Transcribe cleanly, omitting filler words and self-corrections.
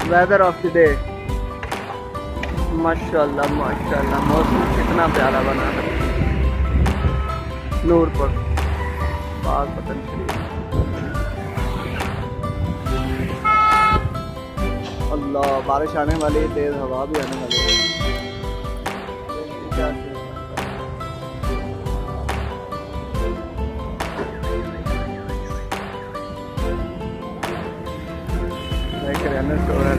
Weather of the day. माशाल्लाह माशाल्लाह, मौसम कितना प्यारा बना है। नूरपुर बाग पतन शरीफ। अल्लाह, बारिश आने वाली, तेज हवा भी आने वाली है। किराना स्टोर है।